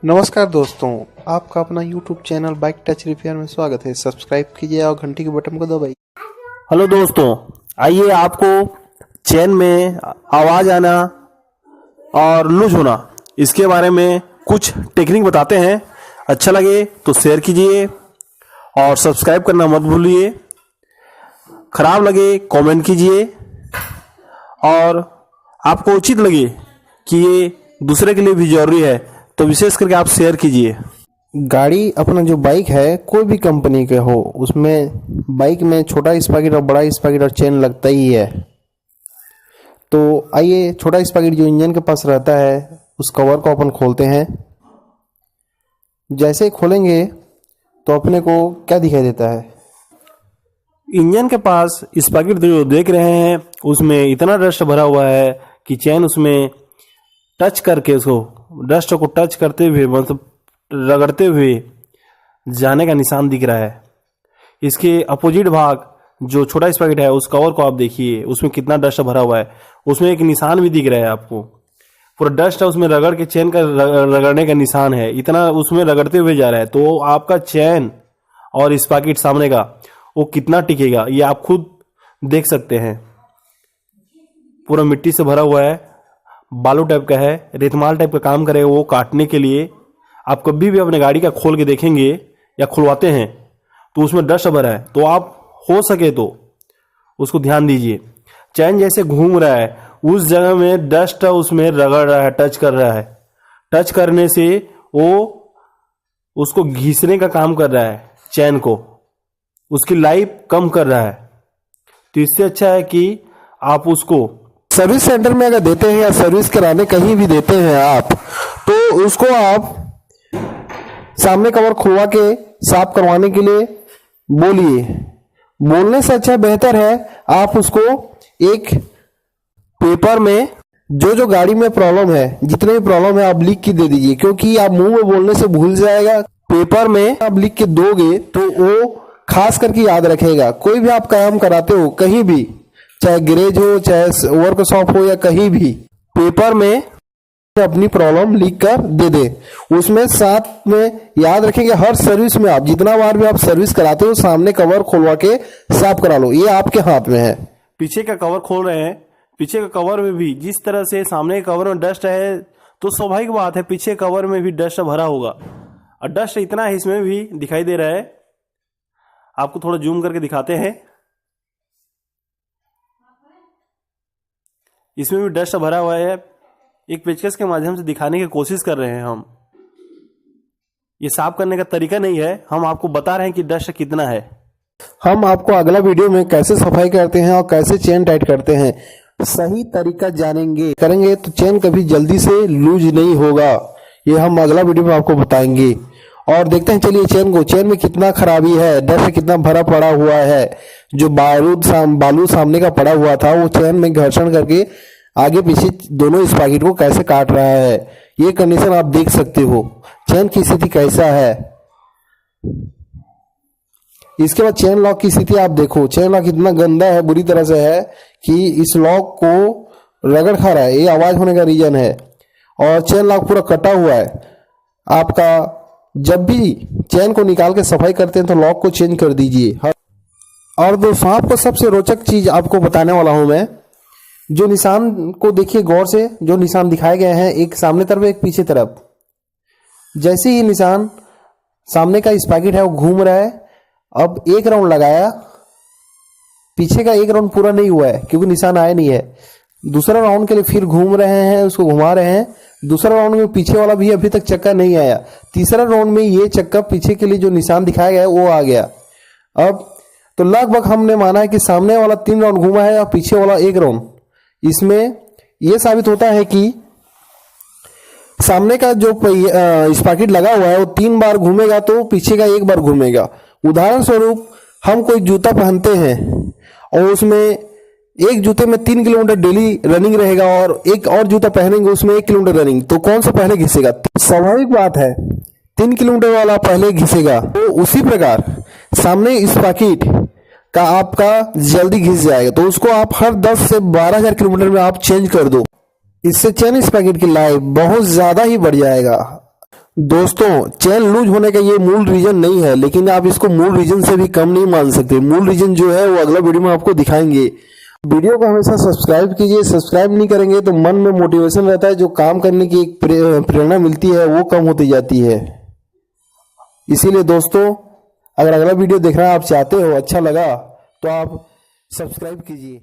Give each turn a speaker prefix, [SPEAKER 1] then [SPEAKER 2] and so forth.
[SPEAKER 1] नमस्कार दोस्तों, आपका अपना YouTube channel bike touch repair में स्वागत है। सब्सक्राइब कीजिए और घंटी के बटन को दबाइए।
[SPEAKER 2] हेलो दोस्तों, आइए आपको चेन में आवाज़ आना और लूज होना इसके बारे में कुछ टेक्निक बताते हैं। अच्छा लगे तो शेयर कीजिए और सब्सक्राइब करना मत भूलिए। खराब लगे कमेंट कीजिए और आपको उचित लगे कि ये दूसरे के लिए भी जरूरी है तो विशेष करके आप शेयर कीजिए।
[SPEAKER 1] गाड़ी अपना जो बाइक है कोई भी कंपनी के हो, उसमें बाइक में छोटा स्पॉकेट और बड़ा स्पॉकेट और चेन लगता ही है। तो आइए छोटा स्पॉकेट जो इंजन के पास रहता है उस कवर को अपन खोलते हैं। जैसे ही खोलेंगे तो अपने को क्या दिखाई देता है?
[SPEAKER 2] इंजन के पास स्पॉकेट जो देख रहे हैं उसमें इतना डस्ट भरा हुआ है कि चेन उसमें टच करके उसको डस्ट को टच करते हुए मतलब रगड़ते हुए जाने का निशान दिख रहा है। इसके अपोजिट भाग जो छोटा स्पॉकेट है उस कवर को आप देखिए, उसमें कितना डस्ट भरा हुआ है। उसमें एक निशान भी दिख रहा है आपको, पूरा डस्ट है उसमें रगड़ के चेन का रगड़ने का निशान है, इतना उसमें रगड़ते हुए जा रहा है। तो आपका चेन और स्पॉकेट सामने का वो कितना टिकेगा ये आप खुद देख सकते हैं। पूरा मिट्टी से भरा हुआ है, बालू टाइप का है, रेतमाल टाइप का काम करेगा वो काटने के लिए। आप कभी भी अपने गाड़ी का खोल के देखेंगे या खुलवाते हैं तो उसमें डस्ट भरा है, तो आप हो सके तो उसको ध्यान दीजिए। चैन जैसे घूम रहा है उस जगह में डस्ट उसमें रगड़ रहा है, टच कर रहा है। टच करने से वो उसको घिसने का काम कर रहा है, चैन को उसकी लाइफ कम कर रहा है। तो इससे अच्छा है कि आप उसको
[SPEAKER 1] सर्विस सेंटर में अगर देते हैं या सर्विस कराने कहीं भी देते हैं आप, तो उसको आप सामने कवर खुलवा के साफ करवाने के लिए बोलिए। बोलने से अच्छा बेहतर है आप उसको एक पेपर में जो गाड़ी में प्रॉब्लम है, जितने भी प्रॉब्लम है आप लिख के दे दीजिए, क्योंकि आप मुंह में बोलने से भूल जाएगा। पेपर में आप लिख के दोगे तो वो खास करके याद रखेगा। कोई भी आप काम कराते हो कहीं भी, चाहे गैरेज हो चाहे वर्कशॉप हो या कहीं भी, पेपर में अपनी प्रॉब्लम लिख कर दे दे। उसमें साथ में याद रखेंगे हर सर्विस में आप जितना बार भी आप सर्विस कराते हो सामने कवर खोलवा के साफ करा लो, ये आपके हाथ में है।
[SPEAKER 2] पीछे का कवर खोल रहे हैं, पीछे का कवर में भी जिस तरह से सामने के कवर में डस्ट है तो स्वाभाविक बात है पीछे कवर में भी डस्ट भरा होगा। और डस्ट इतना है इसमें भी दिखाई दे रहा है। आपको थोड़ा जूम करके दिखाते हैं, इसमें भी डस्ट भरा हुआ है। एक पेचकस के माध्यम से दिखाने की कोशिश कर रहे हैं हम। ये साफ करने का तरीका नहीं है, हम आपको बता रहे हैं कि डस्ट कितना है।
[SPEAKER 1] हम आपको अगला वीडियो में कैसे सफाई करते हैं और कैसे चेन टाइट करते हैं सही तरीका जानेंगे करेंगे तो चेन कभी जल्दी से लूज नहीं होगा। ये हम अगला वीडियो में आपको बताएंगे। और देखते हैं चलिए चेन में कितना खराबी है, डस्ट कितना भरा पड़ा हुआ है। जो बालू सामने का पड़ा हुआ था वो चेन में घर्षण करके आगे पीछे दोनों स्पॉकेट को कैसे काट रहा है। ये कंडीशन आप देख सकते हो, चेन की स्थिति कैसा है। इसके बाद चेन लॉक की स्थिति आप देखो, चेन लॉक इतना गंदा है, बुरी तरह से है कि इस लॉक को रगड़ खा रहा है, ये आवाज होने का रीजन है। और चेन लॉक पूरा कटा हुआ है। आपका जब भी चेन को निकाल के सफाई करते हैं तो लॉक को चेंज कर दीजिए। और दोस्तों आपको सबसे रोचक चीज आपको बताने वाला हूं मैं। जो निशान को देखिए गौर से, जो निशान दिखाए गए हैं एक सामने तरफ एक पीछे तरफ। जैसे ही निशान सामने का स्पॉकेट है वो घूम रहा है। अब एक राउंड लगाया, पीछे का एक राउंड पूरा नहीं हुआ है क्योंकि निशान आया नहीं है। दूसरा राउंड के लिए फिर घूम रहे हैं, उसको घुमा रहे हैं। दूसरा राउंड में पीछे वाला भी अभी तक चक्का नहीं आया। तीसरा राउंड में ये चक्का पीछे के लिए जो निशान दिखाया गया है वो आ गया। अब तो लगभग हमने माना है कि सामने वाला 3 राउंड घूमा है और पीछे वाला 1 राउंड। इसमें यह साबित होता है कि सामने का जो स्पॉकेट लगा हुआ है वो 3 बार घूमेगा तो पीछे का 1 बार घूमेगा। उदाहरण स्वरूप हम कोई जूता पहनते हैं और उसमें एक जूते में 3 किलोमीटर डेली रनिंग रहेगा और एक और जूता पहनेंगे उसमें 1 किलोमीटर रनिंग, तो कौन सा पहले घिसेगा? स्वाभाविक बात है 3 किलोमीटर वाला पहले घिसेगा। तो उसी प्रकार सामने स्पॉकेट का आपका जल्दी घिस जाएगा, तो उसको आप हर 10 से 12,000 किलोमीटर में आप चेंज कर दो। इससे चेन स्पॉकेट की लाइफ बहुत ज्यादा ही बढ़ जाएगा। दोस्तों चेन लूज होने का ये मूल रीजन नहीं है, लेकिन आप इसको मूल रीजन से भी कम नहीं मान सकते। मूल रीजन जो है वो अगला वीडियो में आपको दिखाएंगे। वीडियो को हमेशा सब्सक्राइब कीजिए। सब्सक्राइब नहीं करेंगे तो मन में मोटिवेशन रहता है, जो काम करने की एक प्रेरणा मिलती है वो कम होती जाती है। इसीलिए दोस्तों अगर अगला वीडियो देखना आप चाहते हो, अच्छा लगा तो आप सब्सक्राइब कीजिए।